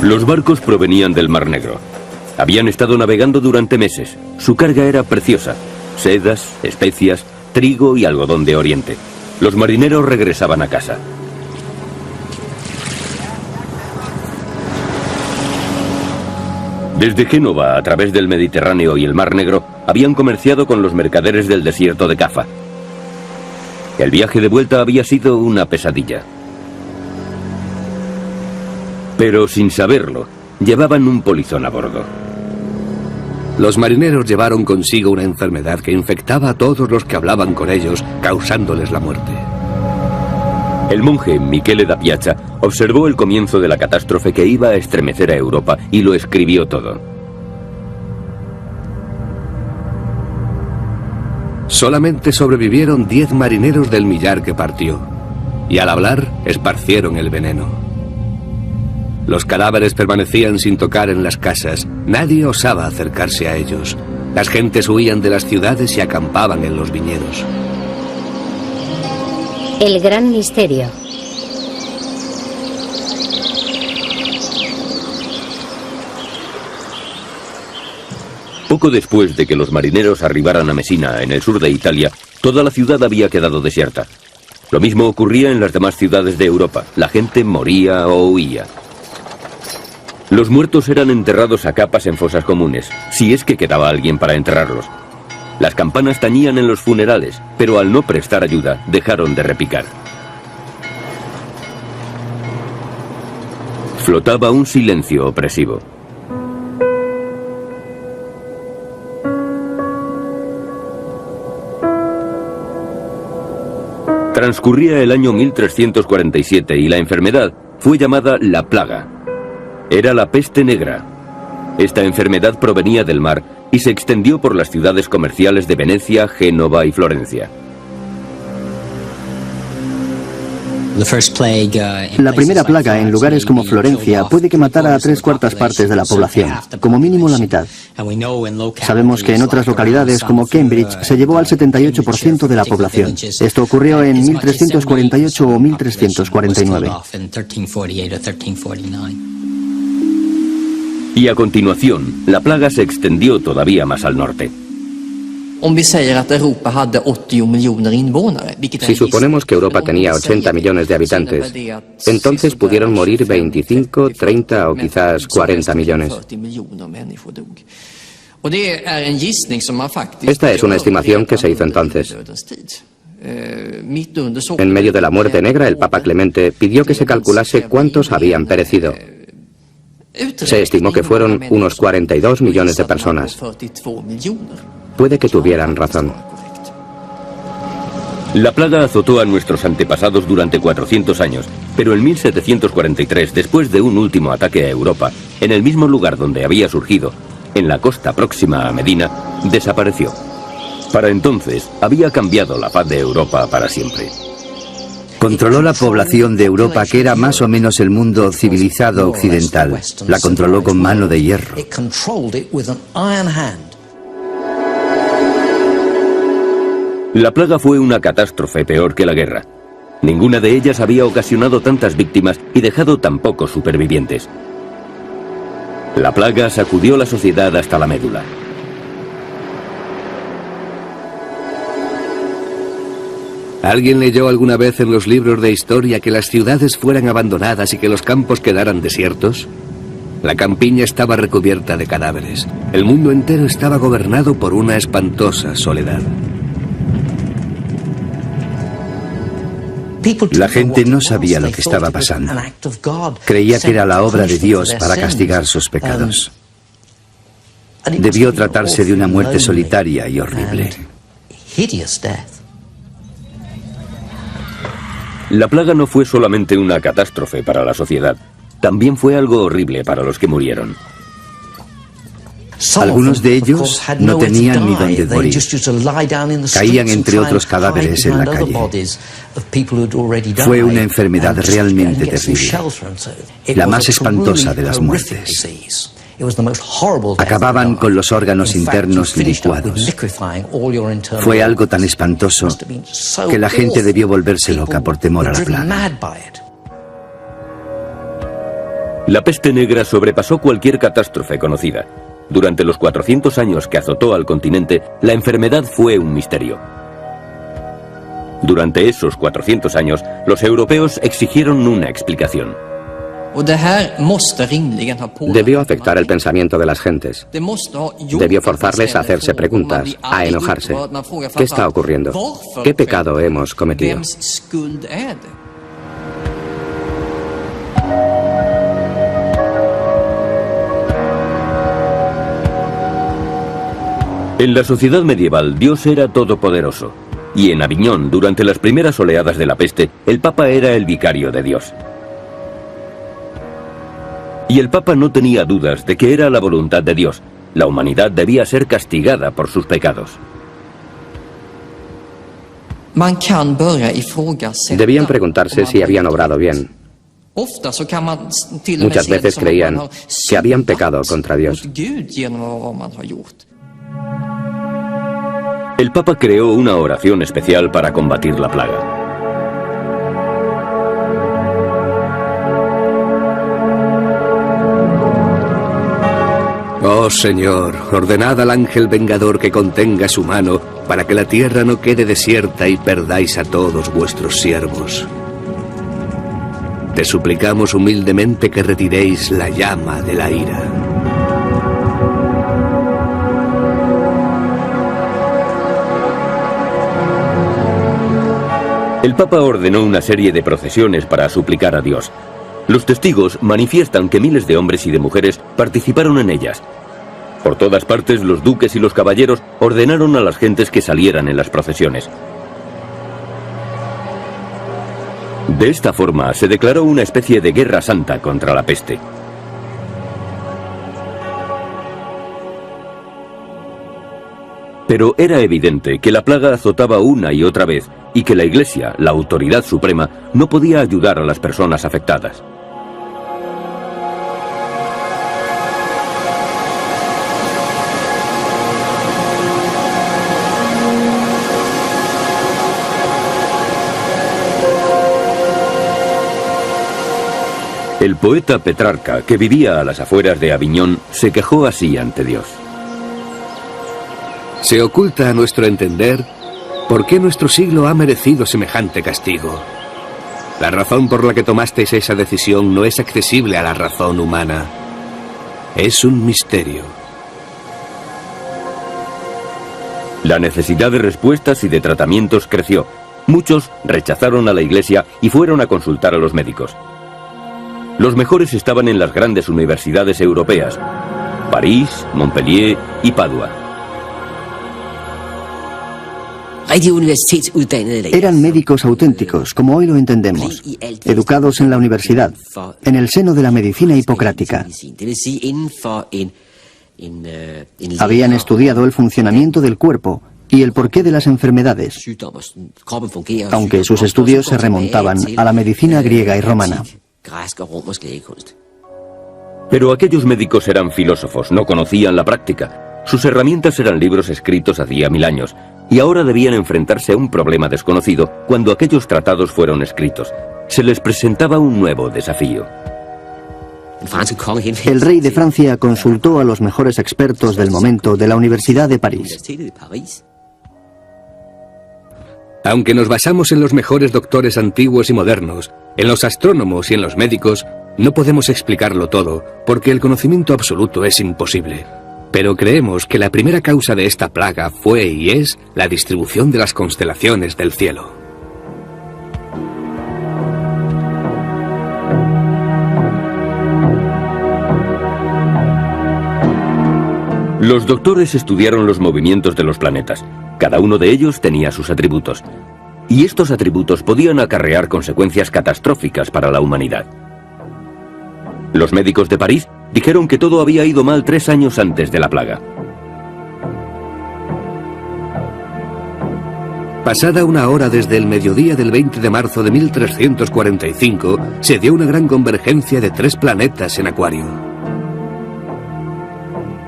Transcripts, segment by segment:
Los barcos provenían del Mar Negro. Habían estado navegando durante meses. Su carga era preciosa: sedas, especias, trigo y algodón de Oriente. Los marineros regresaban a casa. Desde Génova, a través del Mediterráneo y el Mar Negro, habían comerciado con los mercaderes del desierto de Cafa. El viaje de vuelta había sido una pesadilla. Pero sin saberlo, llevaban un polizón a bordo. Los marineros llevaron consigo una enfermedad que infectaba a todos los que hablaban con ellos, causándoles la muerte. El monje Michele da Piazza observó el comienzo de la catástrofe que iba a estremecer a Europa y lo escribió todo. Solamente sobrevivieron 10 marineros del millar que partió, y al hablar esparcieron el veneno. Los cadáveres permanecían sin tocar en las casas, nadie osaba acercarse a ellos. Las gentes huían de las ciudades y acampaban en los viñedos. El gran misterio. Poco después de que los marineros arribaran a Messina, en el sur de Italia, toda la ciudad había quedado desierta. Lo mismo ocurría en las demás ciudades de Europa. La gente moría o huía. Los muertos eran enterrados a capas en fosas comunes, si es que quedaba alguien para enterrarlos. Las campanas tañían en los funerales, pero al no prestar ayuda, dejaron de repicar. Flotaba un silencio opresivo. Transcurría el año 1347 y la enfermedad fue llamada la plaga. Era la peste negra. Esta enfermedad provenía del mar y se extendió por las ciudades comerciales de Venecia, Génova y Florencia. La primera plaga en lugares como Florencia puede que matara a 3/4 partes de la población, como mínimo la mitad. Sabemos que en otras localidades como Cambridge se llevó al 78% de la población. Esto ocurrió en 1348 o 1349. Y a continuación, la plaga se extendió todavía más al norte. Si suponemos que Europa tenía 80 millones de habitantes, entonces pudieron morir 25, 30 o quizás 40 millones. Esta es una estimación que se hizo entonces. En medio de la muerte negra, el Papa Clemente pidió que se calculase cuántos habían perecido. Se estimó que fueron unos 42 millones de personas. Puede que tuvieran razón. La plaga azotó a nuestros antepasados durante 400 años, pero en 1743, después de un último ataque a Europa, en el mismo lugar donde había surgido, en la costa próxima a Medina, desapareció. Para entonces, había cambiado la faz de Europa para siempre. Controló la población de Europa, que era más o menos el mundo civilizado occidental. La controló con mano de hierro. La plaga fue una catástrofe peor que la guerra. Ninguna de ellas había ocasionado tantas víctimas y dejado tan pocos supervivientes. La plaga sacudió la sociedad hasta la médula. ¿Alguien leyó alguna vez en los libros de historia que las ciudades fueran abandonadas y que los campos quedaran desiertos? La campiña estaba recubierta de cadáveres. El mundo entero estaba gobernado por una espantosa soledad. La gente no sabía lo que estaba pasando. Creía que era la obra de Dios para castigar sus pecados. Debió tratarse de una muerte solitaria y horrible. La plaga no fue solamente una catástrofe para la sociedad, también fue algo horrible para los que murieron. Algunos de ellos no tenían ni dónde morir. Caían entre otros cadáveres en la calle. Fue una enfermedad realmente terrible, la más espantosa de las muertes. Acababan con los órganos internos licuados. Fue algo tan espantoso que la gente debió volverse loca por temor a la plaga. La peste negra sobrepasó cualquier catástrofe conocida. Durante los 400 años que azotó al continente, la enfermedad fue un misterio. Durante esos 400 años, los europeos exigieron una explicación. Debió afectar el pensamiento de las gentes. Debió forzarles a hacerse preguntas, a enojarse. ¿Qué está ocurriendo? ¿Qué pecado hemos cometido? En la sociedad medieval, Dios era todopoderoso. Y en Aviñón, durante las primeras oleadas de la peste, el Papa era el vicario de Dios. Y el Papa no tenía dudas de que era la voluntad de Dios. La humanidad debía ser castigada por sus pecados. Debían preguntarse si habían obrado bien. Muchas veces creían que habían pecado contra Dios. El Papa creó una oración especial para combatir la plaga. Oh Señor, ordenad al ángel vengador que contenga su mano para que la tierra no quede desierta y perdáis a todos vuestros siervos. Te suplicamos humildemente que retiréis la llama de la ira. El Papa ordenó una serie de procesiones para suplicar a Dios. Los testigos manifiestan que miles de hombres y de mujeres participaron en ellas. Por todas partes, los duques y los caballeros ordenaron a las gentes que salieran en las procesiones. De esta forma, se declaró una especie de guerra santa contra la peste. Pero era evidente que la plaga azotaba una y otra vez y que la Iglesia, la autoridad suprema, no podía ayudar a las personas afectadas. El poeta Petrarca, que vivía a las afueras de Aviñón, se quejó así ante Dios. Se oculta a nuestro entender por qué nuestro siglo ha merecido semejante castigo. La razón por la que tomasteis esa decisión no es accesible a la razón humana. Es un misterio. La necesidad de respuestas y de tratamientos creció. Muchos rechazaron a la Iglesia y fueron a consultar a los médicos. Los mejores estaban en las grandes universidades europeas: París, Montpellier y Padua. Eran médicos auténticos, como hoy lo entendemos, educados en la universidad, en el seno de la medicina hipocrática. Habían estudiado el funcionamiento del cuerpo y el porqué de las enfermedades, aunque sus estudios se remontaban a la medicina griega y romana. Pero aquellos médicos eran filósofos, no conocían la práctica. Sus herramientas eran libros escritos hacía 1000 años, y ahora debían enfrentarse a un problema desconocido cuando aquellos tratados fueron escritos. Se les presentaba un nuevo desafío. El rey de Francia consultó a los mejores expertos del momento de la Universidad de París. Aunque nos basamos en los mejores doctores antiguos y modernos, en los astrónomos y en los médicos, no podemos explicarlo todo, porque el conocimiento absoluto es imposible. Pero creemos que la primera causa de esta plaga fue y es la distribución de las constelaciones del cielo. Los doctores estudiaron los movimientos de los planetas. Cada uno de ellos tenía sus atributos. Y estos atributos podían acarrear consecuencias catastróficas para la humanidad. Los médicos de París dijeron que todo había ido mal 3 años antes de la plaga. Pasada una hora desde el mediodía del 20 de marzo de 1345, se dio una gran convergencia de 3 planetas en Acuario.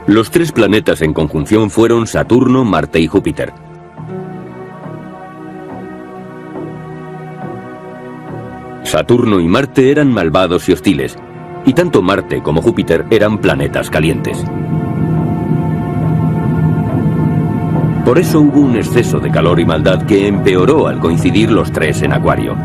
Los 3 planetas en conjunción fueron Saturno, Marte y Júpiter. Saturno y Marte eran malvados y hostiles, y tanto Marte como Júpiter eran planetas calientes. Por eso hubo un exceso de calor y maldad que empeoró al coincidir los tres en Acuario.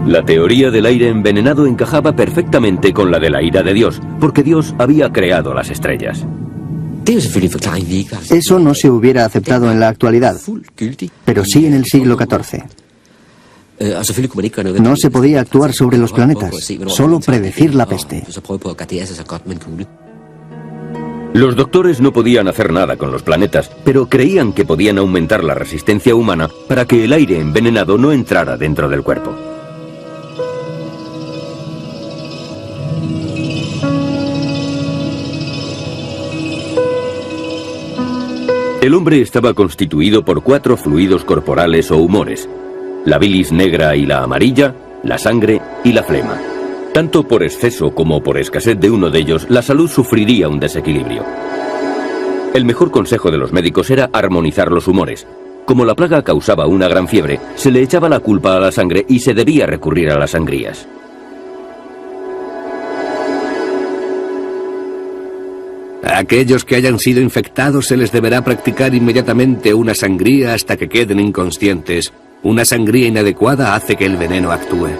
La teoría del aire envenenado encajaba perfectamente con la de la ira de Dios, porque Dios había creado las estrellas. Eso no se hubiera aceptado en la actualidad, pero sí en el siglo XIV. No se podía actuar sobre los planetas, solo predecir la peste. Los doctores no podían hacer nada con los planetas, pero creían que podían aumentar la resistencia humana para que el aire envenenado no entrara dentro del cuerpo. El hombre estaba constituido por 4 fluidos corporales o humores: la bilis negra y la amarilla, la sangre y la flema. Tanto por exceso como por escasez de uno de ellos, la salud sufriría un desequilibrio. El mejor consejo de los médicos era armonizar los humores. Como la plaga causaba una gran fiebre, se le echaba la culpa a la sangre y se debía recurrir a las sangrías. A aquellos que hayan sido infectados se les deberá practicar inmediatamente una sangría hasta que queden inconscientes. Una sangría inadecuada hace que el veneno actúe.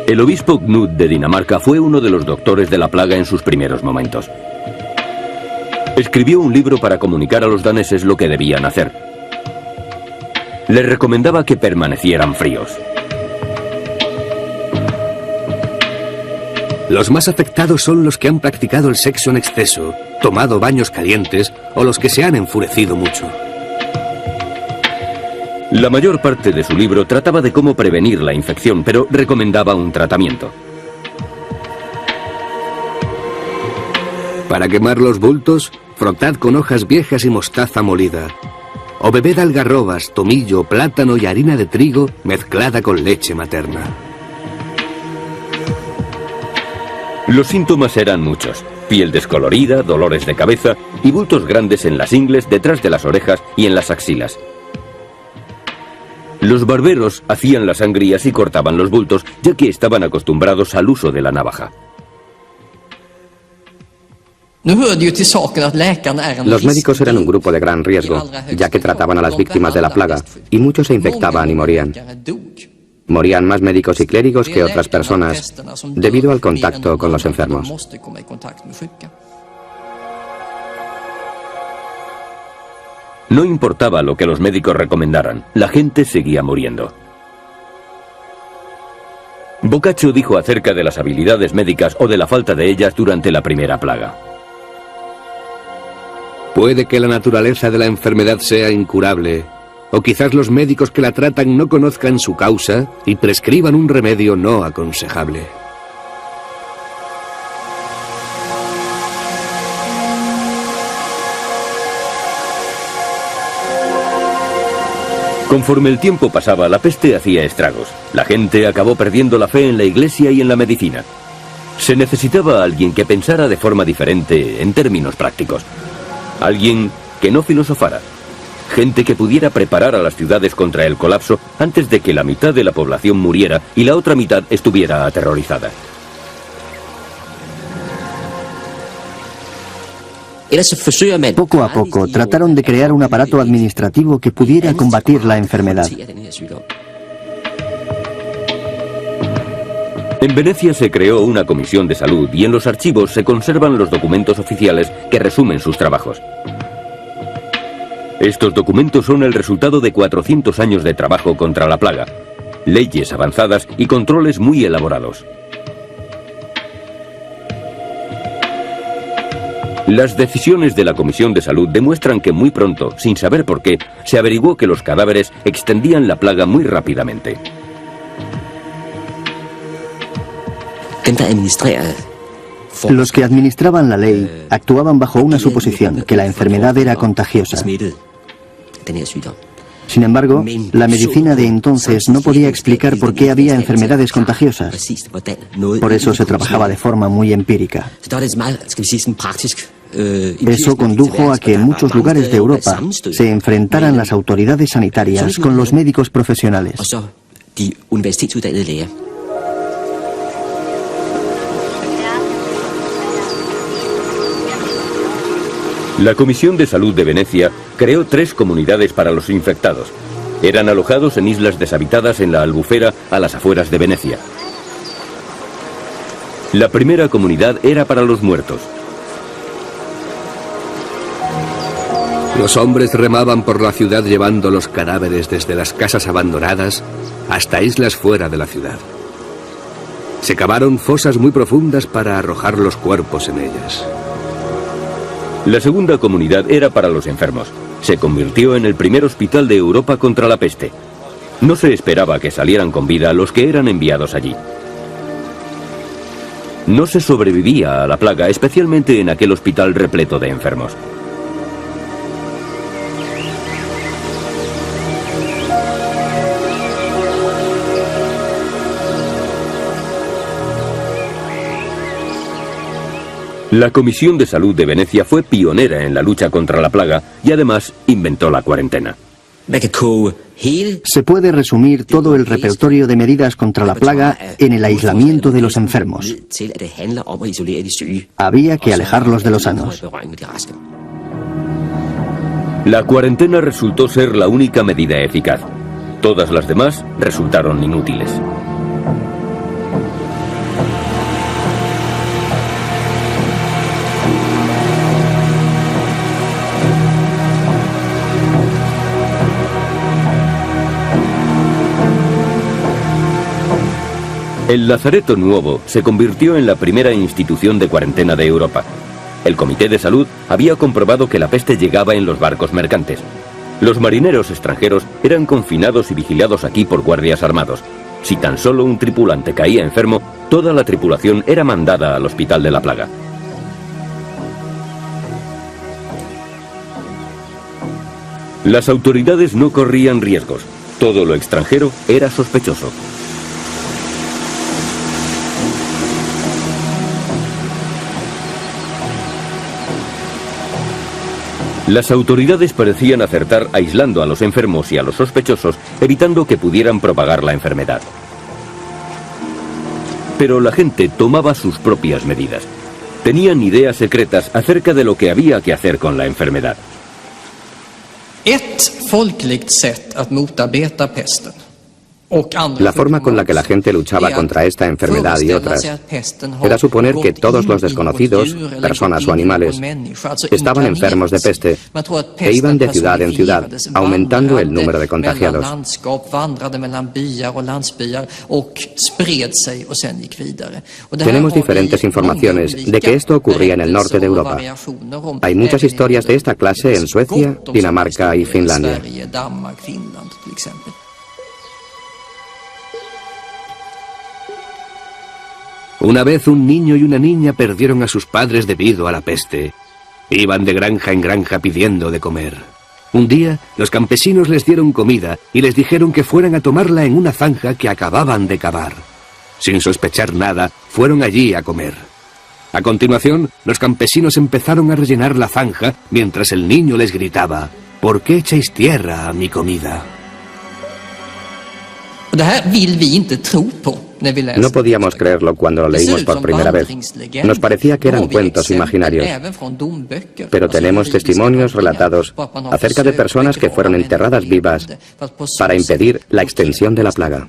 El obispo Knut de Dinamarca fue uno de los doctores de la plaga en sus primeros momentos. Escribió un libro para comunicar a los daneses lo que debían hacer. Les recomendaba que permanecieran fríos. Los más afectados son los que han practicado el sexo en exceso, tomado baños calientes o los que se han enfurecido mucho. La mayor parte de su libro trataba de cómo prevenir la infección, pero recomendaba un tratamiento. Para quemar los bultos, frotad con hojas viejas y mostaza molida. O bebed algarrobas, tomillo, plátano y harina de trigo mezclada con leche materna. Los síntomas eran muchos: piel descolorida, dolores de cabeza y bultos grandes en las ingles, detrás de las orejas y en las axilas. Los barberos hacían las sangrías y cortaban los bultos, ya que estaban acostumbrados al uso de la navaja. Los médicos eran un grupo de gran riesgo, ya que trataban a las víctimas de la plaga, y muchos se infectaban y morían. Morían más médicos y clérigos que otras personas, debido al contacto con los enfermos. No importaba lo que los médicos recomendaran, la gente seguía muriendo. Boccaccio dijo acerca de las habilidades médicas o de la falta de ellas durante la primera plaga: puede que la naturaleza de la enfermedad sea incurable, o quizás los médicos que la tratan no conozcan su causa y prescriban un remedio no aconsejable. Conforme el tiempo pasaba, la peste hacía estragos. La gente acabó perdiendo la fe en la iglesia y en la medicina. Se necesitaba a alguien que pensara de forma diferente en términos prácticos. Alguien que no filosofara. Gente que pudiera preparar a las ciudades contra el colapso antes de que la mitad de la población muriera y la otra mitad estuviera aterrorizada. Poco a poco trataron de crear un aparato administrativo que pudiera combatir la enfermedad. En Venecia se creó una comisión de salud y en los archivos se conservan los documentos oficiales que resumen sus trabajos. Estos documentos son el resultado de 400 años de trabajo contra la plaga, leyes avanzadas y controles muy elaborados. Las decisiones de la Comisión de Salud demuestran que muy pronto, sin saber por qué, se averiguó que los cadáveres extendían la plaga muy rápidamente. Los que administraban la ley actuaban bajo una suposición, que la enfermedad era contagiosa. Sin embargo, la medicina de entonces no podía explicar por qué había enfermedades contagiosas. Por eso se trabajaba de forma muy empírica. Eso condujo a que en muchos lugares de Europa se enfrentaran las autoridades sanitarias con los médicos profesionales. La Comisión de Salud de Venecia creó 3 comunidades para los infectados. Eran alojados en islas deshabitadas en la Albufera, a las afueras de Venecia. La primera comunidad era para los muertos. Los hombres remaban por la ciudad llevando los cadáveres desde las casas abandonadas hasta islas fuera de la ciudad. Se cavaron fosas muy profundas para arrojar los cuerpos en ellas. La segunda comunidad era para los enfermos. Se convirtió en el primer hospital de Europa contra la peste. No se esperaba que salieran con vida los que eran enviados allí. No se sobrevivía a la plaga, especialmente en aquel hospital repleto de enfermos. La Comisión de Salud de Venecia fue pionera en la lucha contra la plaga y además inventó la cuarentena. Se puede resumir todo el repertorio de medidas contra la plaga en el aislamiento de los enfermos. Había que alejarlos de los sanos. La cuarentena resultó ser la única medida eficaz. Todas las demás resultaron inútiles. El Lazareto Nuovo se convirtió en la primera institución de cuarentena de Europa. El Comité de Salud había comprobado que la peste llegaba en los barcos mercantes. Los marineros extranjeros eran confinados y vigilados aquí por guardias armados. Si tan solo un tripulante caía enfermo, toda la tripulación era mandada al hospital de la plaga. Las autoridades no corrían riesgos. Todo lo extranjero era sospechoso. Las autoridades parecían acertar aislando a los enfermos y a los sospechosos, evitando que pudieran propagar la enfermedad. Pero la gente tomaba sus propias medidas. Tenían ideas secretas acerca de lo que había que hacer con la enfermedad. La forma con la que la gente luchaba contra esta enfermedad y otras era suponer que todos los desconocidos, personas o animales, estaban enfermos de peste e iban de ciudad en ciudad, aumentando el número de contagiados. Tenemos diferentes informaciones de que esto ocurría en el norte de Europa. Hay muchas historias de esta clase en Suecia, Dinamarca y Finlandia. Una vez un niño y una niña perdieron a sus padres debido a la peste. Iban de granja en granja pidiendo de comer. Un día, los campesinos les dieron comida y les dijeron que fueran a tomarla en una zanja que acababan de cavar. Sin sospechar nada, fueron allí a comer. A continuación, los campesinos empezaron a rellenar la zanja mientras el niño les gritaba: ¿por qué echáis tierra a mi comida? No podíamos creerlo cuando lo leímos por primera vez. Nos parecía que eran cuentos imaginarios. Pero tenemos testimonios relatados acerca de personas que fueron enterradas vivas para impedir la extensión de la plaga.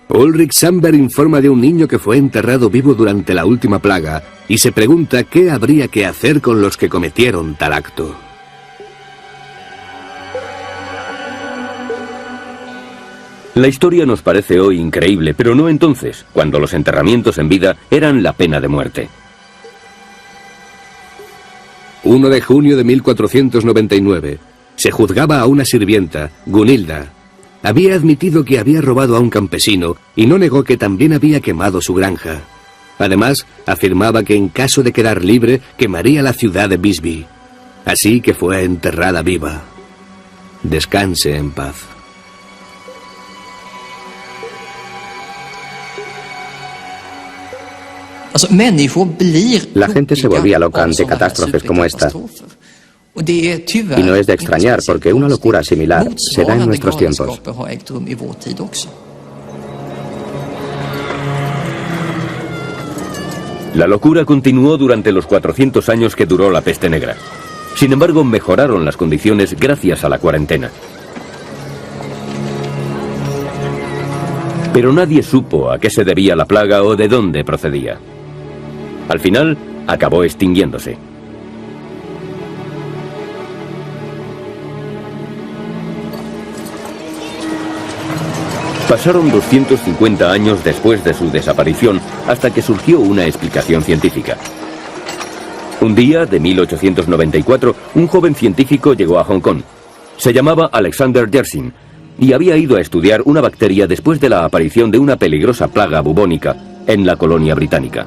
Ulrich Sandberg informa de un niño que fue enterrado vivo durante la última plaga y se pregunta qué habría que hacer con los que cometieron tal acto. La historia nos parece hoy increíble, pero no entonces, cuando los enterramientos en vida eran la pena de muerte. 1 de junio de 1499. Se juzgaba a una sirvienta, Gunilda. Había admitido que había robado a un campesino y no negó que también había quemado su granja. Además, afirmaba que en caso de quedar libre, quemaría la ciudad de Visby. Así que fue enterrada viva. Descanse en paz. La gente se volvía loca ante catástrofes como esta. Y no es de extrañar, porque una locura similar se da en nuestros tiempos. La locura continuó durante los 400 años que duró la peste negra. Sin embargo, mejoraron las condiciones gracias a la cuarentena. Pero nadie supo a qué se debía la plaga o de dónde procedía. Al final, acabó extinguiéndose. Pasaron 250 años después de su desaparición hasta que surgió una explicación científica. Un día de 1894, un joven científico llegó a Hong Kong. Se llamaba Alexander Yersin y había ido a estudiar una bacteria después de la aparición de una peligrosa plaga bubónica en la colonia británica.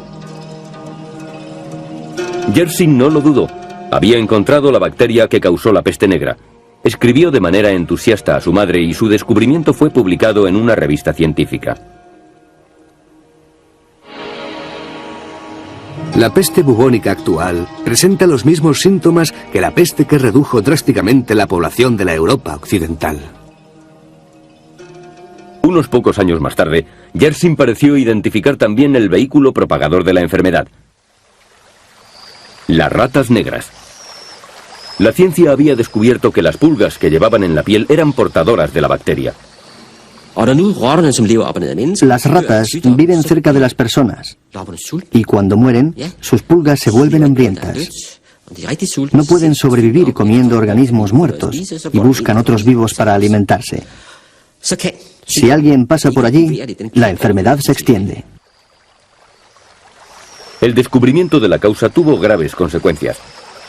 Yersin no lo dudó. Había encontrado la bacteria que causó la peste negra. Escribió de manera entusiasta a su madre y su descubrimiento fue publicado en una revista científica. La peste bubónica actual presenta los mismos síntomas que la peste que redujo drásticamente la población de la Europa occidental. Unos pocos años más tarde, Yersin pareció identificar también el vehículo propagador de la enfermedad: las ratas negras. La ciencia había descubierto que las pulgas que llevaban en la piel eran portadoras de la bacteria. Las ratas viven cerca de las personas y cuando mueren, sus pulgas se vuelven hambrientas. No pueden sobrevivir comiendo organismos muertos y buscan otros vivos para alimentarse. Si alguien pasa por allí, la enfermedad se extiende. El descubrimiento de la causa tuvo graves consecuencias.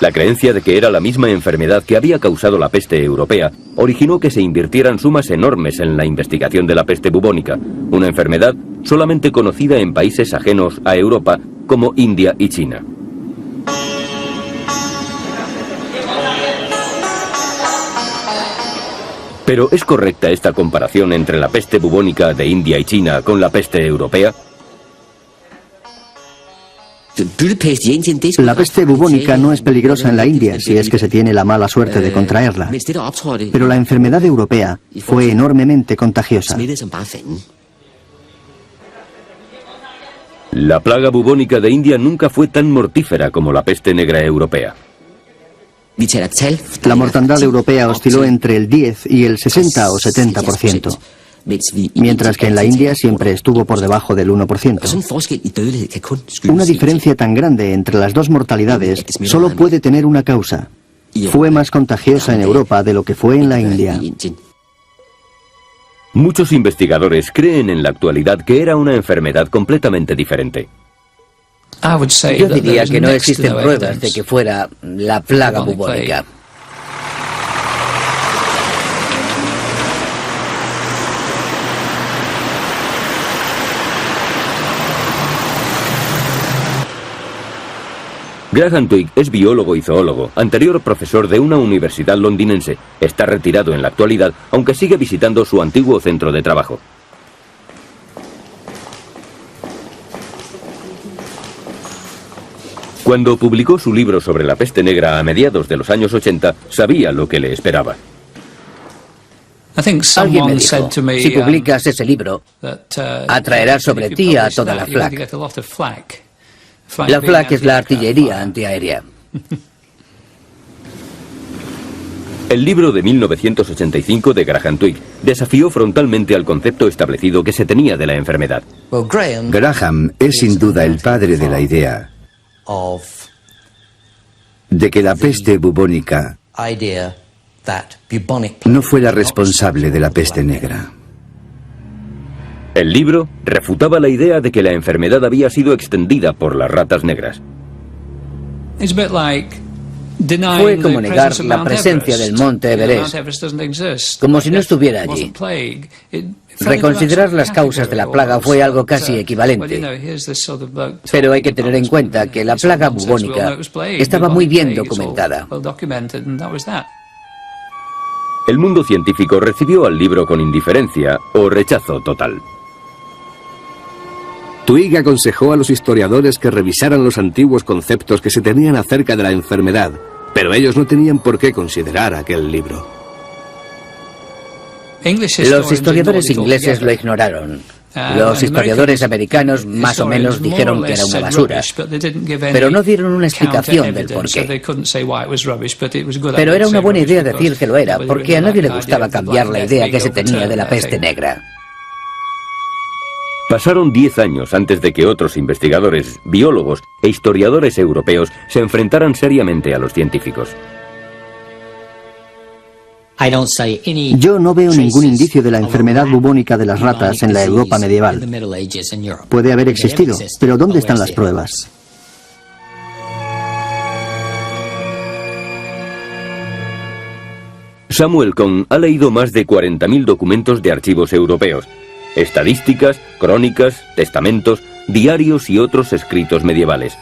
La creencia de que era la misma enfermedad que había causado la peste europea originó que se invirtieran sumas enormes en la investigación de la peste bubónica, una enfermedad solamente conocida en países ajenos a Europa como India y China. ¿Pero es correcta esta comparación entre la peste bubónica de India y China con la peste europea? La peste bubónica no es peligrosa en la India si es que se tiene la mala suerte de contraerla. Pero la enfermedad europea fue enormemente contagiosa. La plaga bubónica de India nunca fue tan mortífera como la peste negra europea. La mortandad europea osciló entre el 10 y el 60 o 70%. Mientras que en la India siempre estuvo por debajo del 1%. Una diferencia tan grande entre las dos mortalidades solo puede tener una causa. Fue más contagiosa en Europa de lo que fue en la India. Muchos investigadores creen en la actualidad que era una enfermedad completamente diferente. Yo diría que no existen pruebas de que fuera la plaga bubónica. Graham Twigg es biólogo y zoólogo, anterior profesor de una universidad londinense. Está retirado en la actualidad, aunque sigue visitando su antiguo centro de trabajo. Cuando publicó su libro sobre la peste negra a mediados de los años 80, sabía lo que le esperaba. Alguien me dijo, si publicas ese libro, atraerás sobre ti a toda la FLAC. La FLAC es la artillería antiaérea. El libro de 1985 de Graham Twigg desafió frontalmente al concepto establecido que se tenía de la enfermedad. Graham es sin duda el padre de la idea de que la peste bubónica no fue la responsable de la peste negra. El libro refutaba la idea de que la enfermedad había sido extendida por las ratas negras. Fue como negar la presencia del monte Everest, como si no estuviera allí. Reconsiderar las causas de la plaga fue algo casi equivalente. Pero hay que tener en cuenta que la plaga bubónica estaba muy bien documentada. El mundo científico recibió al libro con indiferencia o rechazo total. Twigg aconsejó a los historiadores que revisaran los antiguos conceptos que se tenían acerca de la enfermedad, pero ellos no tenían por qué considerar aquel libro. Los historiadores ingleses lo ignoraron. Los historiadores americanos más o menos dijeron que era una basura, pero no dieron una explicación del porqué. Pero era una buena idea decir que lo era, porque a nadie le gustaba cambiar la idea que se tenía de la peste negra. Pasaron 10 años antes de que otros investigadores, biólogos e historiadores europeos se enfrentaran seriamente a los científicos. Yo no veo ningún indicio de la enfermedad bubónica de las ratas en la Europa medieval. Puede haber existido, pero ¿dónde están las pruebas? Samuel Cohn ha leído más de 40.000 documentos de archivos europeos, estadísticas, crónicas, testamentos, diarios y otros escritos medievales.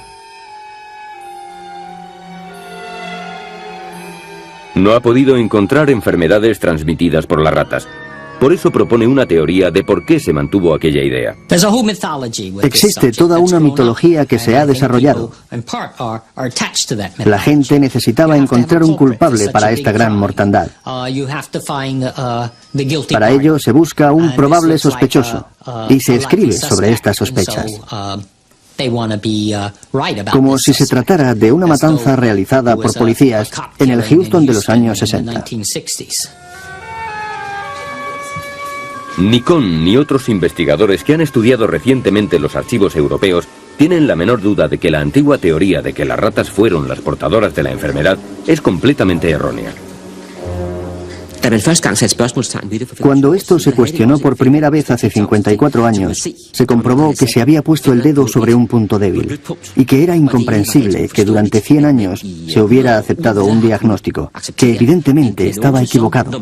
No ha podido encontrar enfermedades transmitidas por las ratas. Por eso propone una teoría de por qué se mantuvo aquella idea. Existe toda una mitología que se ha desarrollado. La gente necesitaba encontrar un culpable para esta gran mortandad. Para ello se busca un probable sospechoso y se escribe sobre estas sospechas. Como si se tratara de una matanza realizada por policías en el Houston de los años 60. Ni Cohn ni otros investigadores que han estudiado recientemente los archivos europeos tienen la menor duda de que la antigua teoría de que las ratas fueron las portadoras de la enfermedad es completamente errónea. Cuando esto se cuestionó por primera vez hace 54 años, se comprobó que se había puesto el dedo sobre un punto débil y que era incomprensible que durante 100 años se hubiera aceptado un diagnóstico que evidentemente estaba equivocado.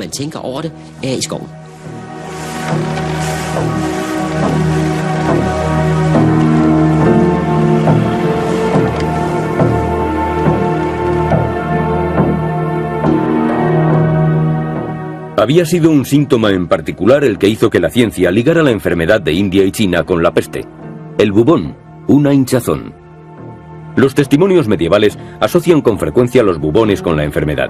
Había sido un síntoma en particular el que hizo que la ciencia ligara la enfermedad de India y China con la peste. El bubón, una hinchazón. Los testimonios medievales asocian con frecuencia los bubones con la enfermedad.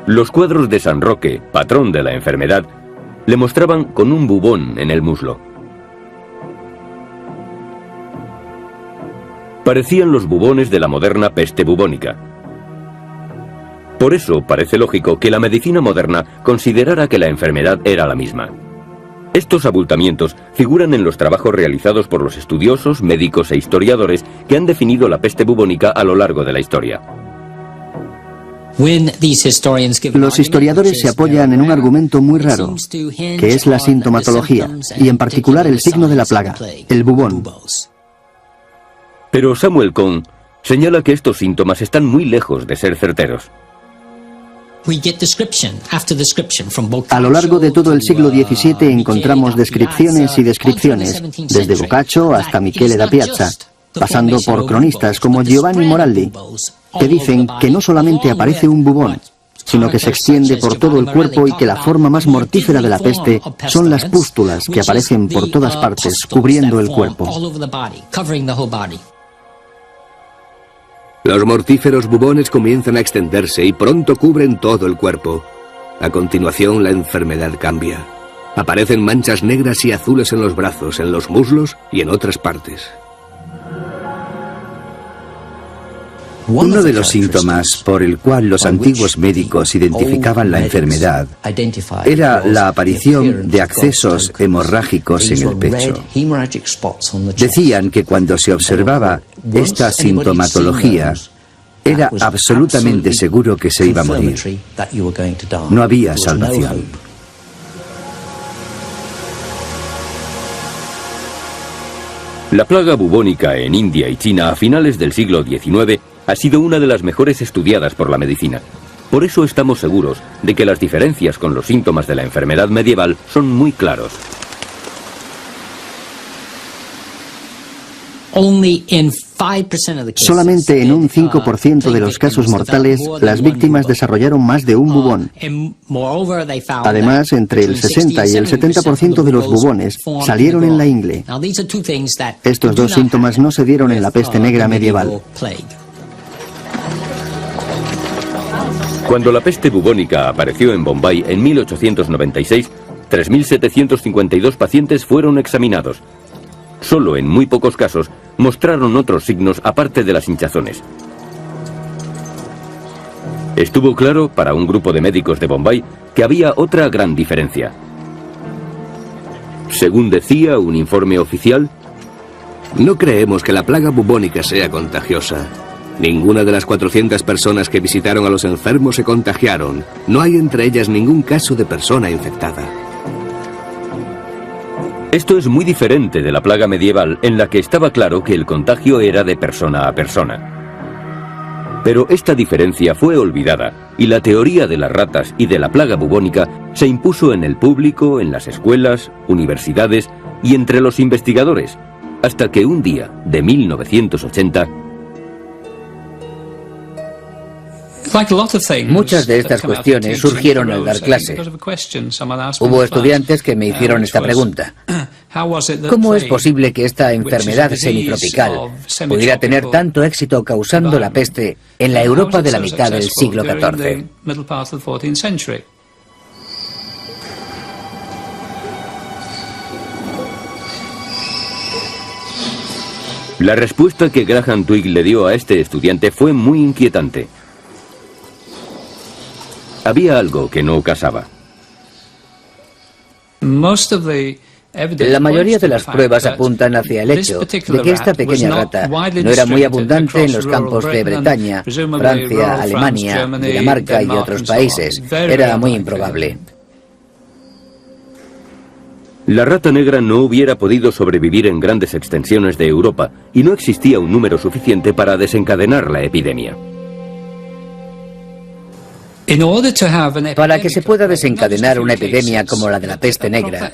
Los cuadros de San Roque, patrón de la enfermedad, le mostraban con un bubón en el muslo. Parecían los bubones de la moderna peste bubónica. Por eso parece lógico que la medicina moderna considerara que la enfermedad era la misma. Estos abultamientos figuran en los trabajos realizados por los estudiosos, médicos e historiadores que han definido la peste bubónica a lo largo de la historia. Los historiadores se apoyan en un argumento muy raro, que es la sintomatología, y en particular el signo de la plaga, el bubón. Pero Samuel Cohn señala que estos síntomas están muy lejos de ser certeros. A lo largo de todo el siglo XVII encontramos descripciones y descripciones, desde Boccaccio hasta Michele da Piazza, pasando por cronistas como Giovanni Moraldi, que dicen que no solamente aparece un bubón, sino que se extiende por todo el cuerpo y que la forma más mortífera de la peste son las pústulas que aparecen por todas partes, cubriendo el cuerpo. Los mortíferos bubones comienzan a extenderse y pronto cubren todo el cuerpo. A continuación, la enfermedad cambia. Aparecen manchas negras y azules en los brazos, en los muslos y en otras partes. Uno de los síntomas por el cual los antiguos médicos identificaban la enfermedad era la aparición de accesos hemorrágicos en el pecho. Decían que cuando se observaba esta sintomatología, era absolutamente seguro que se iba a morir. No había salvación. La plaga bubónica en India y China a finales del siglo XIX ha sido una de las mejores estudiadas por la medicina. Por eso estamos seguros de que las diferencias con los síntomas de la enfermedad medieval son muy claros. Solamente en un 5% de los casos mortales, las víctimas desarrollaron más de un bubón. Además, entre el 60 y el 70% de los bubones salieron en la ingle. Estos dos síntomas no se dieron en la peste negra medieval. Cuando la peste bubónica apareció en Bombay en 1896, 3.752 pacientes fueron examinados. Solo en muy pocos casos mostraron otros signos aparte de las hinchazones. Estuvo claro para un grupo de médicos de Bombay que había otra gran diferencia. Según decía un informe oficial, no creemos que la plaga bubónica sea contagiosa. Ninguna de las 400 personas que visitaron a los enfermos se contagiaron. No hay entre ellas ningún caso de persona infectada. Esto es muy diferente de la plaga medieval, en la que estaba claro que el contagio era de persona a persona. Pero esta diferencia fue olvidada, y la teoría de las ratas y de la plaga bubónica se impuso en el público, en las escuelas, universidades y entre los investigadores, hasta que un día de 1980... Muchas de estas cuestiones surgieron al dar clase. Hubo estudiantes que me hicieron esta pregunta. ¿Cómo es posible que esta enfermedad semitropical pudiera tener tanto éxito causando la peste en la Europa de la mitad del siglo XIV? La respuesta que Graham Twigg le dio a este estudiante fue muy inquietante. Había algo que no casaba. La mayoría de las pruebas apuntan hacia el hecho de que esta pequeña rata no era muy abundante en los campos de Bretaña, Francia, Alemania, Dinamarca y otros países. Era muy improbable. La rata negra no hubiera podido sobrevivir en grandes extensiones de Europa y no existía un número suficiente para desencadenar la epidemia. Para que se pueda desencadenar una epidemia como la de la peste negra,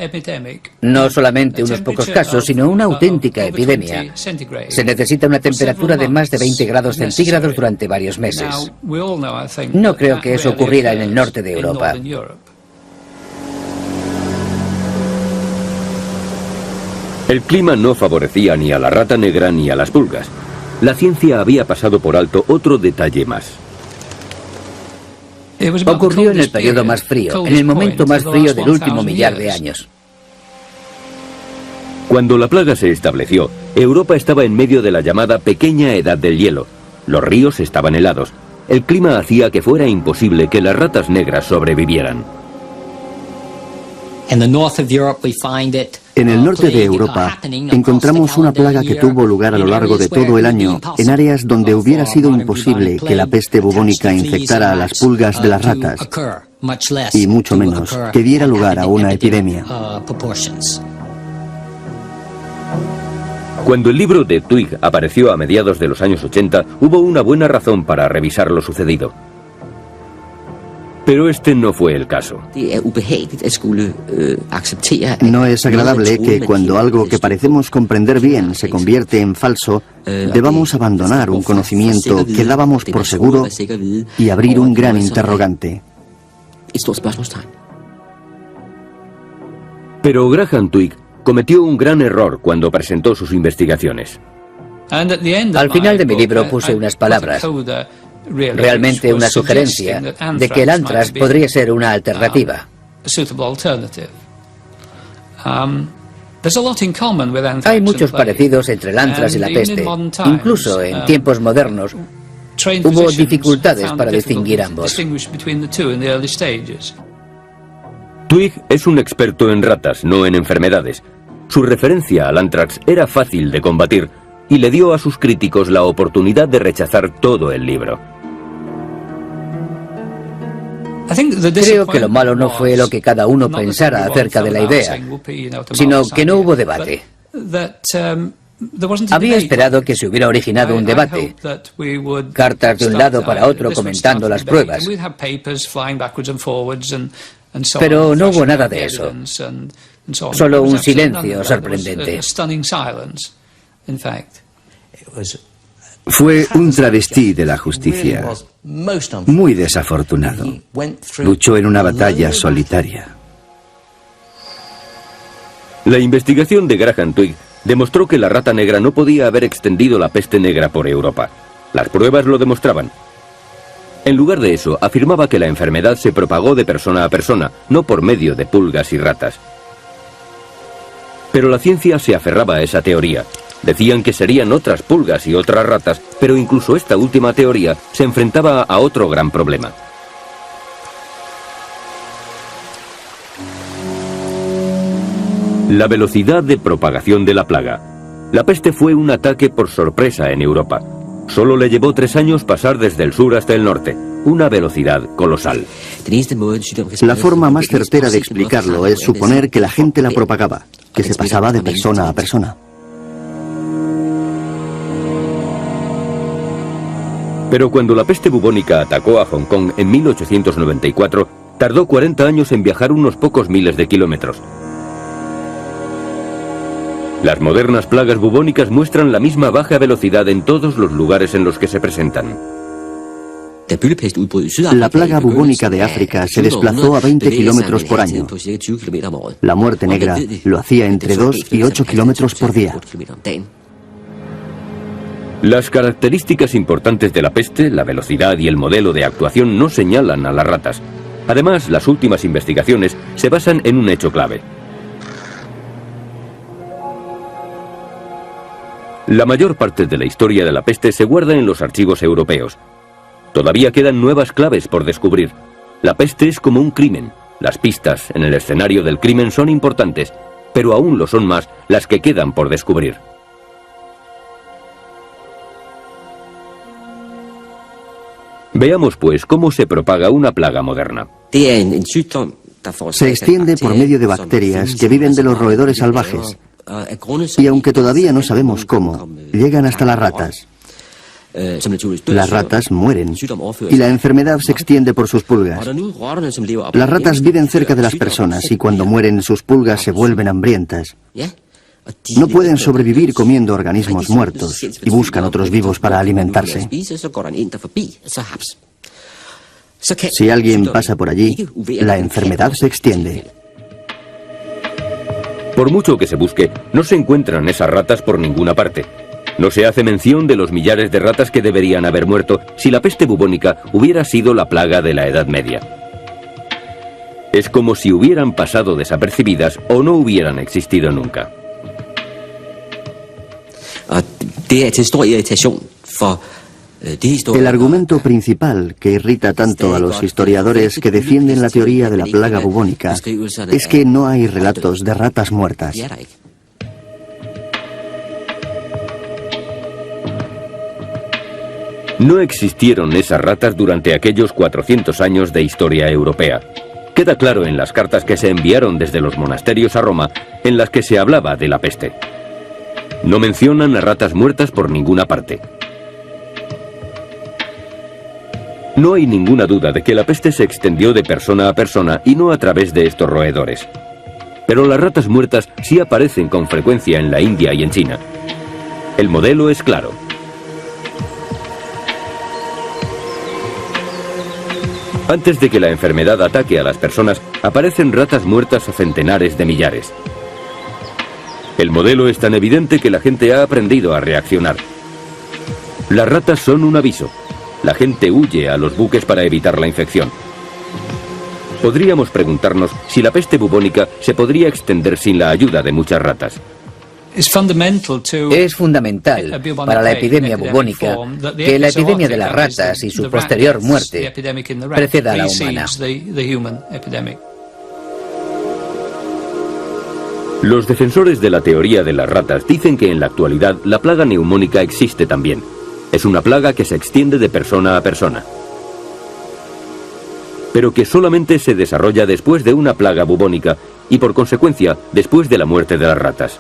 no solamente unos pocos casos, sino una auténtica epidemia, se necesita una temperatura de más de 20 grados centígrados durante varios meses. No creo que eso ocurriera en el norte de Europa. El clima no favorecía ni a la rata negra ni a las pulgas. La ciencia había pasado por alto otro detalle más. Ocurrió en el periodo más frío, en el momento más frío del último millar de años. Cuando la plaga se estableció, Europa estaba en medio de la llamada pequeña edad del hielo. Los ríos estaban helados. El clima hacía que fuera imposible que las ratas negras sobrevivieran. En el norte de Europa encontramos una plaga que tuvo lugar a lo largo de todo el año en áreas donde hubiera sido imposible que la peste bubónica infectara a las pulgas de las ratas y mucho menos que diera lugar a una epidemia. Cuando el libro de Twigg apareció a mediados de los años 80, hubo una buena razón para revisar lo sucedido. Pero este no fue el caso. No es agradable que cuando algo que parecemos comprender bien se convierte en falso, debamos abandonar un conocimiento que dábamos por seguro y abrir un gran interrogante. Pero Graham Twigg cometió un gran error cuando presentó sus investigaciones. Al final de mi libro puse unas palabras, realmente una sugerencia, de que el anthrax podría ser una alternativa. Hay muchos parecidos entre el anthrax y la peste. Incluso en tiempos modernos hubo dificultades para distinguir ambos. Twigg es un experto en ratas, no en enfermedades. Su referencia al anthrax era fácil de combatir y le dio a sus críticos la oportunidad de rechazar todo el libro. Creo que lo malo no fue lo que cada uno pensara acerca de la idea, sino que no hubo debate. Había esperado que se hubiera originado un debate, cartas de un lado para otro comentando las pruebas, pero no hubo nada de eso, solo un silencio sorprendente. Fue un travesti de la justicia, muy desafortunado. Luchó en una batalla solitaria. La investigación de Graham Twigg demostró que la rata negra no podía haber extendido la peste negra por Europa. Las pruebas lo demostraban. En lugar de eso, afirmaba que la enfermedad se propagó de persona a persona, no por medio de pulgas y ratas. Pero la ciencia se aferraba a esa teoría. Decían que serían otras pulgas y otras ratas, pero incluso esta última teoría se enfrentaba a otro gran problema. La velocidad de propagación de la plaga. La peste fue un ataque por sorpresa en Europa. Solo le llevó 3 años pasar desde el sur hasta el norte, una velocidad colosal. La forma más certera de explicarlo es suponer que la gente la propagaba, que se pasaba de persona a persona. Pero cuando la peste bubónica atacó a Hong Kong en 1894, tardó 40 años en viajar unos pocos miles de kilómetros. Las modernas plagas bubónicas muestran la misma baja velocidad en todos los lugares en los que se presentan. La plaga bubónica de África se desplazó a 20 kilómetros por año. La muerte negra lo hacía entre 2 y 8 kilómetros por día. Las características importantes de la peste, la velocidad y el modelo de actuación no señalan a las ratas. Además, las últimas investigaciones se basan en un hecho clave. La mayor parte de la historia de la peste se guarda en los archivos europeos. Todavía quedan nuevas claves por descubrir. La peste es como un crimen. Las pistas en el escenario del crimen son importantes, pero aún lo son más las que quedan por descubrir. Veamos pues cómo se propaga una plaga moderna. Se extiende por medio de bacterias que viven de los roedores salvajes. Y aunque todavía no sabemos cómo, llegan hasta las ratas. Las ratas mueren y la enfermedad se extiende por sus pulgas. Las ratas viven cerca de las personas y cuando mueren sus pulgas se vuelven hambrientas. No pueden sobrevivir comiendo organismos muertos y buscan otros vivos para alimentarse. Si alguien pasa por allí, la enfermedad se extiende. Por mucho que se busque, no se encuentran esas ratas por ninguna parte. No se hace mención de los millares de ratas que deberían haber muerto si la peste bubónica hubiera sido la plaga de la Edad Media. Es como si hubieran pasado desapercibidas o no hubieran existido nunca. El argumento principal que irrita tanto a los historiadores que defienden la teoría de la plaga bubónica es que no hay relatos de ratas muertas. No existieron esas ratas durante aquellos 400 años de historia europea. Queda claro en las cartas que se enviaron desde los monasterios a Roma, en las que se hablaba de la peste. No mencionan a ratas muertas por ninguna parte. No hay ninguna duda de que la peste se extendió de persona a persona y no a través de estos roedores. Pero las ratas muertas sí aparecen con frecuencia en la India y en China. El modelo es claro. Antes de que la enfermedad ataque a las personas, aparecen ratas muertas a centenares de millares. El modelo es tan evidente que la gente ha aprendido a reaccionar. Las ratas son un aviso. La gente huye a los buques para evitar la infección. Podríamos preguntarnos si la peste bubónica se podría extender sin la ayuda de muchas ratas. Es fundamental para la epidemia bubónica que la epidemia de las ratas y su posterior muerte preceda a la humana. Los defensores de la teoría de las ratas dicen que en la actualidad la plaga neumónica existe también. Es una plaga que se extiende de persona a persona, pero que solamente se desarrolla después de una plaga bubónica y por consecuencia después de la muerte de las ratas.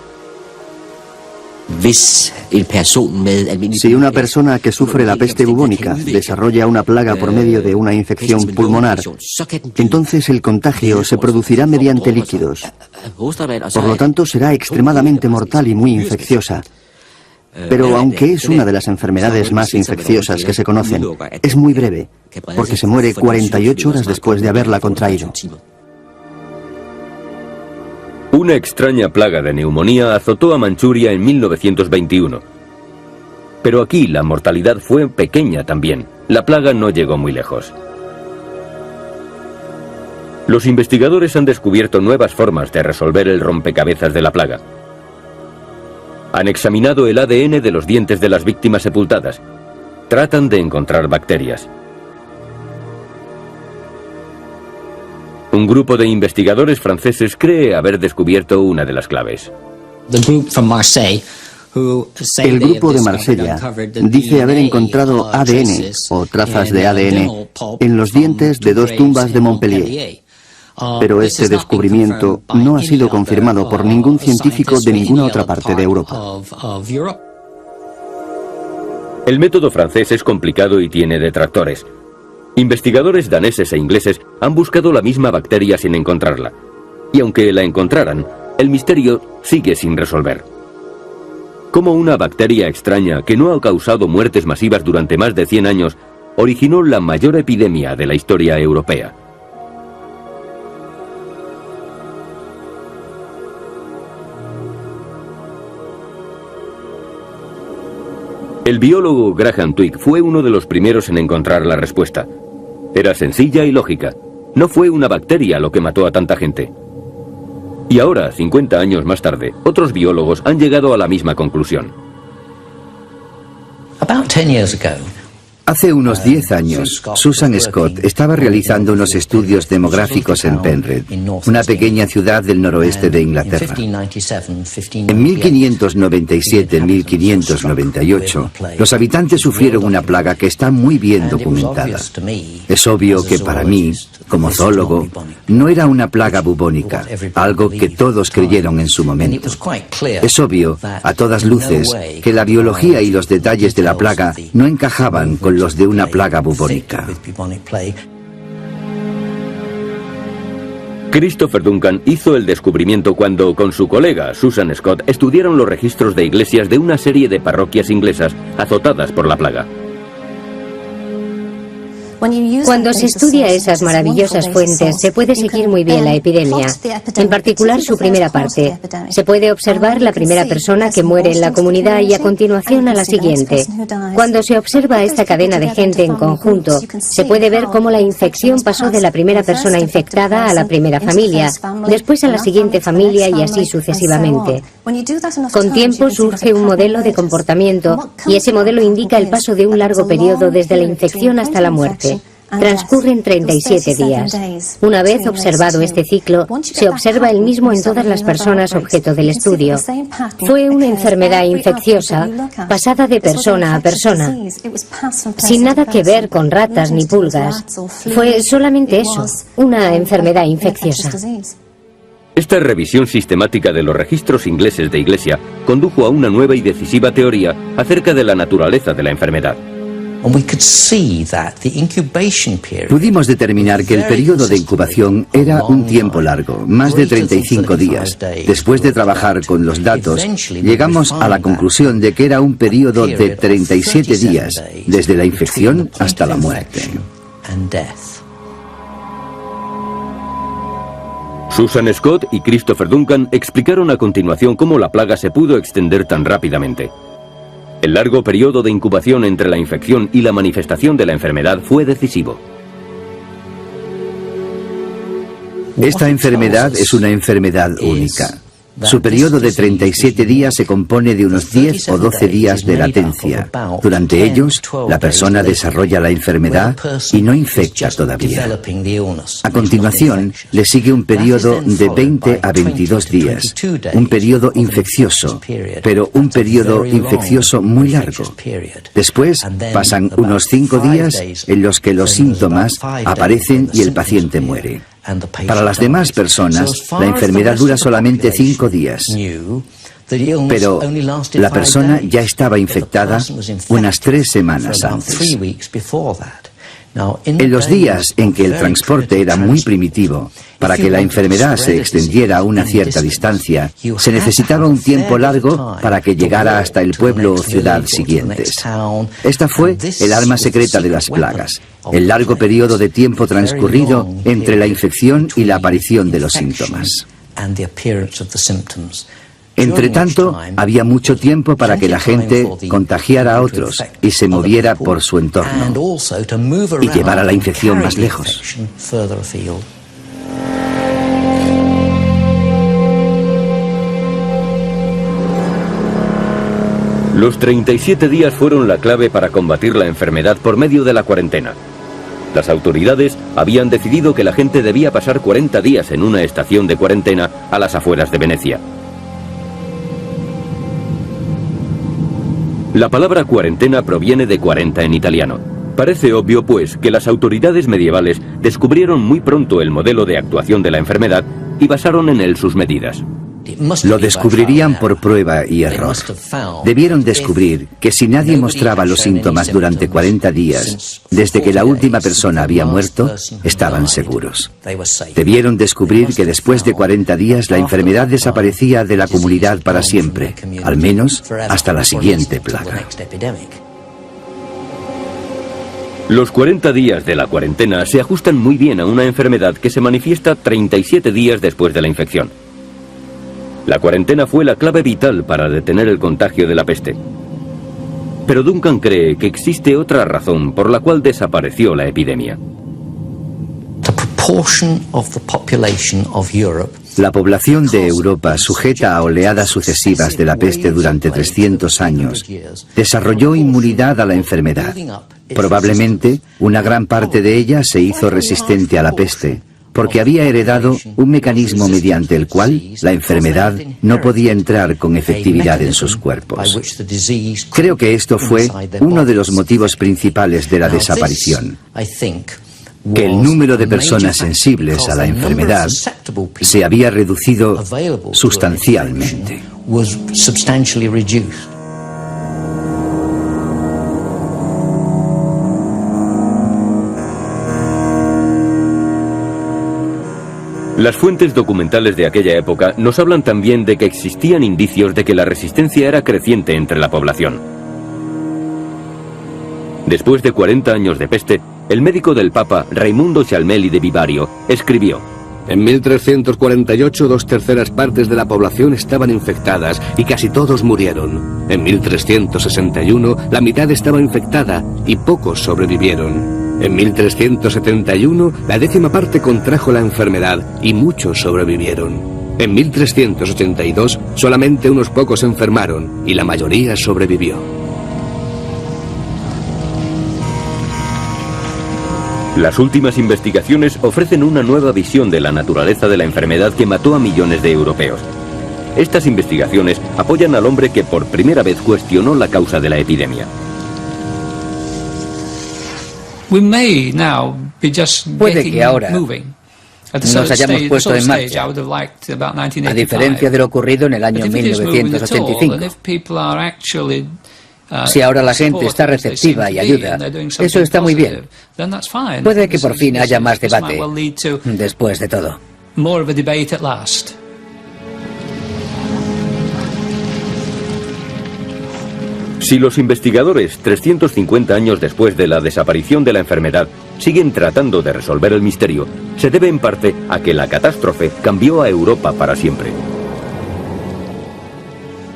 Si una persona que sufre la peste bubónica desarrolla una plaga por medio de una infección pulmonar, entonces el contagio se producirá mediante líquidos. Por lo tanto, será extremadamente mortal y muy infecciosa. Pero aunque es una de las enfermedades más infecciosas que se conocen, es muy breve, porque se muere 48 horas después de haberla contraído. Una extraña plaga de neumonía azotó a Manchuria en 1921. Pero aquí la mortalidad fue pequeña también. La plaga no llegó muy lejos. Los investigadores han descubierto nuevas formas de resolver el rompecabezas de la plaga. Han examinado el ADN de los dientes de las víctimas sepultadas. Tratan de encontrar bacterias. Un grupo de investigadores franceses cree haber descubierto una de las claves. El grupo de Marsella dice haber encontrado ADN o trazas de ADN en los dientes de 2 tumbas de Montpellier. Pero este descubrimiento no ha sido confirmado por ningún científico de ninguna otra parte de Europa. El método francés es complicado y tiene detractores. Investigadores daneses e ingleses han buscado la misma bacteria sin encontrarla. Y aunque la encontraran, el misterio sigue sin resolver. ¿Cómo una bacteria extraña que no ha causado muertes masivas durante más de 100 años originó la mayor epidemia de la historia europea? El biólogo Graham Twigg fue uno de los primeros en encontrar la respuesta. Era sencilla y lógica. No fue una bacteria lo que mató a tanta gente. Y ahora, 50 años más tarde, otros biólogos han llegado a la misma conclusión. Hace unos 10 años, Susan Scott estaba realizando unos estudios demográficos en Penrith, una pequeña ciudad del noroeste de Inglaterra. En 1597-1598, los habitantes sufrieron una plaga que está muy bien documentada. Es obvio que para mí, como zoólogo, no era una plaga bubónica, algo que todos creyeron en su momento. Es obvio, a todas luces, que la biología y los detalles de la plaga no encajaban con los de una plaga bubónica. Christopher Duncan hizo el descubrimiento cuando, con su colega Susan Scott, estudiaron los registros de iglesias de una serie de parroquias inglesas azotadas por la plaga. Cuando se estudia esas maravillosas fuentes, se puede seguir muy bien la epidemia, en particular su primera parte. Se puede observar la primera persona que muere en la comunidad y a continuación a la siguiente. Cuando se observa esta cadena de gente en conjunto, se puede ver cómo la infección pasó de la primera persona infectada a la primera familia, después a la siguiente familia y así sucesivamente. Con tiempo surge un modelo de comportamiento y ese modelo indica el paso de un largo periodo desde la infección hasta la muerte. Transcurren 37 días. Una vez observado este ciclo, se observa el mismo en todas las personas objeto del estudio. Fue una enfermedad infecciosa pasada de persona a persona, sin nada que ver con ratas ni pulgas. Fue solamente eso, una enfermedad infecciosa. Esta revisión sistemática de los registros ingleses de iglesia condujo a una nueva y decisiva teoría acerca de la naturaleza de la enfermedad. Pudimos determinar que el periodo de incubación era un tiempo largo, más de 35 días. Después de trabajar con los datos, llegamos a la conclusión de que era un periodo de 37 días, desde la infección hasta la muerte. Susan Scott y Christopher Duncan explicaron a continuación cómo la plaga se pudo extender tan rápidamente. El largo periodo de incubación entre la infección y la manifestación de la enfermedad fue decisivo. Esta enfermedad es una enfermedad única. Su periodo de 37 días se compone de unos 10 o 12 días de latencia. Durante ellos, la persona desarrolla la enfermedad y no infecta todavía. A continuación, le sigue un periodo de 20 a 22 días, un periodo infeccioso, pero un periodo infeccioso muy largo. Después, pasan unos 5 días en los que los síntomas aparecen y el paciente muere. Para las demás personas, la enfermedad dura solamente 5 días. pero la persona ya estaba infectada unas 3 semanas antes. En los días en que el transporte era muy primitivo, para que la enfermedad se extendiera a una cierta distancia, se necesitaba un tiempo largo para que llegara hasta el pueblo o ciudad siguientes. Esta fue el arma secreta de las plagas, el largo periodo de tiempo transcurrido entre la infección y la aparición de los síntomas. Entre tanto, había mucho tiempo para que la gente contagiara a otros y se moviera por su entorno y llevara la infección más lejos. Los 37 días fueron la clave para combatir la enfermedad por medio de la cuarentena. Las autoridades habían decidido que la gente debía pasar 40 días en una estación de cuarentena a las afueras de Venecia. La palabra cuarentena proviene de 40 en italiano. Parece obvio, pues, que las autoridades medievales descubrieron muy pronto el modelo de actuación de la enfermedad y basaron en él sus medidas. Lo descubrirían por prueba y error. Debieron descubrir que si nadie mostraba los síntomas durante 40 días, desde que la última persona había muerto, estaban seguros. Debieron descubrir que después de 40 días la enfermedad desaparecía de la comunidad para siempre, al menos hasta la siguiente plaga. Los 40 días de la cuarentena se ajustan muy bien a una enfermedad que se manifiesta 37 días después de la infección. La cuarentena fue la clave vital para detener el contagio de la peste. Pero Duncan cree que existe otra razón por la cual desapareció la epidemia. La población de Europa, sujeta a oleadas sucesivas de la peste durante 300 años, desarrolló inmunidad a la enfermedad. Probablemente, una gran parte de ella se hizo resistente a la peste, porque había heredado un mecanismo mediante el cual la enfermedad no podía entrar con efectividad en sus cuerpos. Creo que esto fue uno de los motivos principales de la desaparición, que el número de personas sensibles a la enfermedad se había reducido sustancialmente. Las fuentes documentales de aquella época nos hablan también de que existían indicios de que la resistencia era creciente entre la población. Después de 40 años de peste, el médico del Papa, Raimundo Cialmelli de Vivario, escribió: En 1348, 2/3 partes de la población estaban infectadas y casi todos murieron. En 1361, la mitad estaba infectada y pocos sobrevivieron. En 1371, la 10ª parte contrajo la enfermedad y muchos sobrevivieron. En 1382, solamente unos pocos enfermaron y la mayoría sobrevivió. Las últimas investigaciones ofrecen una nueva visión de la naturaleza de la enfermedad que mató a millones de europeos. Estas investigaciones apoyan al hombre que por primera vez cuestionó la causa de la epidemia. Puede que ahora nos hayamos puesto en marcha, a diferencia de lo ocurrido en el año 1985. Si ahora la gente está receptiva y ayuda, eso está muy bien. Puede que por fin haya más debate, después de todo. Si los investigadores, 350 años después de la desaparición de la enfermedad, siguen tratando de resolver el misterio, se debe en parte a que la catástrofe cambió a Europa para siempre.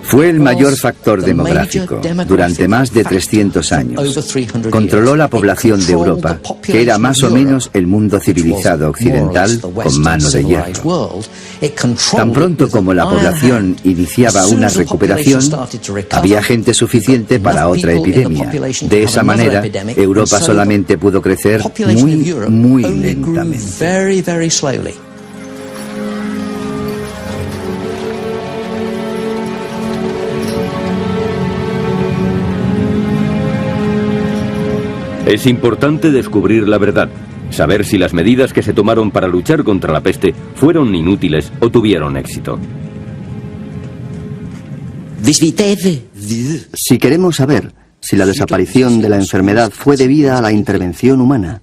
Fue el mayor factor demográfico durante más de 300 años. Controló la población de Europa, que era más o menos el mundo civilizado occidental con mano de hierro. Tan pronto como la población iniciaba una recuperación, había gente suficiente para otra epidemia. De esa manera, Europa solamente pudo crecer muy lentamente. Es importante descubrir la verdad, saber si las medidas que se tomaron para luchar contra la peste fueron inútiles o tuvieron éxito. Si queremos saber si la desaparición de la enfermedad fue debida a la intervención humana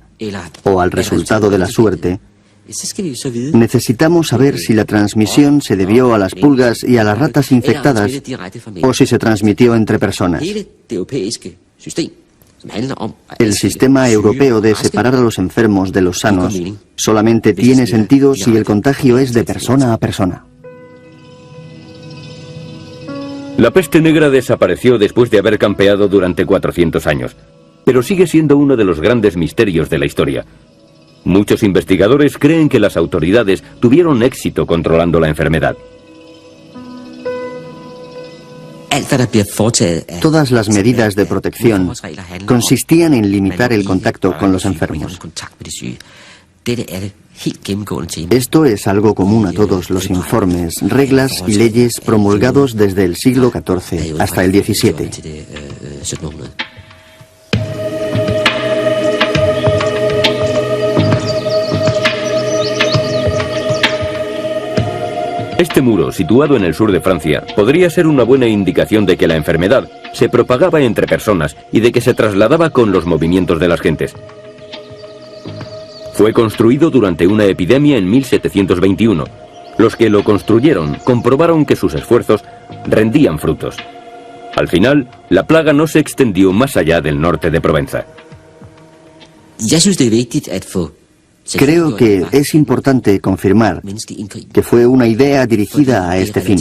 o al resultado de la suerte, necesitamos saber si la transmisión se debió a las pulgas y a las ratas infectadas o si se transmitió entre personas. El sistema europeo de separar a los enfermos de los sanos solamente tiene sentido si el contagio es de persona a persona. La peste negra desapareció después de haber campeado durante 400 años, pero sigue siendo uno de los grandes misterios de la historia. Muchos investigadores creen que las autoridades tuvieron éxito controlando la enfermedad. Todas las medidas de protección consistían en limitar el contacto con los enfermos. Esto es algo común a todos los informes, reglas y leyes promulgados desde el siglo XIV hasta el XVII. Este muro, situado en el sur de Francia, podría ser una buena indicación de que la enfermedad se propagaba entre personas y de que se trasladaba con los movimientos de las gentes. Fue construido durante una epidemia en 1721. Los que lo construyeron comprobaron que sus esfuerzos rendían frutos. Al final, la plaga no se extendió más allá del norte de Provenza. Creo que es importante confirmar que fue una idea dirigida a este fin,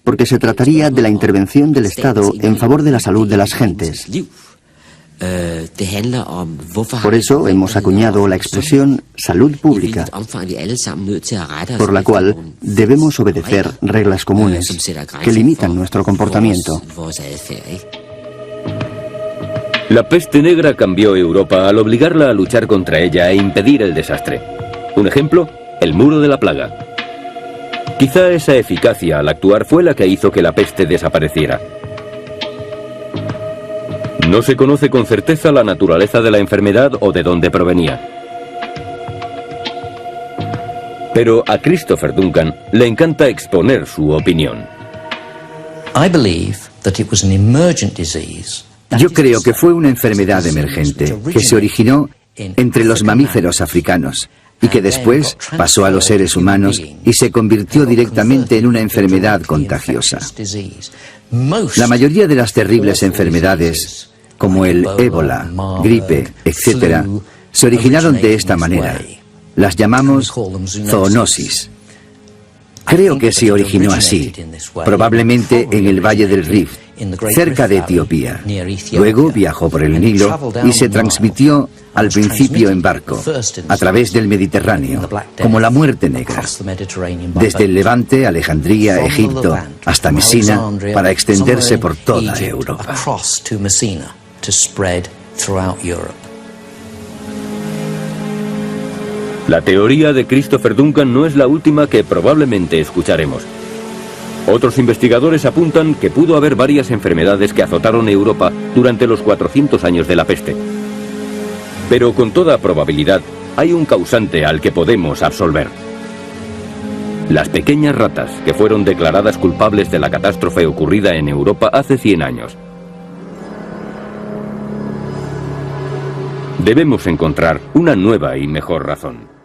porque se trataría de la intervención del Estado en favor de la salud de las gentes. Por eso hemos acuñado la expresión salud pública, por la cual debemos obedecer reglas comunes que limitan nuestro comportamiento. La peste negra cambió Europa al obligarla a luchar contra ella e impedir el desastre. Un ejemplo, el muro de la plaga. Quizá esa eficacia al actuar fue la que hizo que la peste desapareciera. No se conoce con certeza la naturaleza de la enfermedad o de dónde provenía. Pero a Christopher Duncan le encanta exponer su opinión. Yo creo que fue una enfermedad emergente que se originó entre los mamíferos africanos y que después pasó a los seres humanos y se convirtió directamente en una enfermedad contagiosa. La mayoría de las terribles enfermedades, como el ébola, gripe, etc., se originaron de esta manera. Las llamamos zoonosis. Creo que se originó así, probablemente en el Valle del Rift, cerca de Etiopía. Luego viajó por el Nilo y se transmitió al principio en barco, a través del Mediterráneo, como la muerte negra, desde el Levante, Alejandría, Egipto, hasta Mesina, para extenderse por toda Europa. La teoría de Christopher Duncan no es la última que probablemente escucharemos. Otros investigadores apuntan que pudo haber varias enfermedades que azotaron Europa durante los 400 años de la peste. Pero con toda probabilidad hay un causante al que podemos absolver. Las pequeñas ratas que fueron declaradas culpables de la catástrofe ocurrida en Europa hace 100 años. Debemos encontrar una nueva y mejor razón.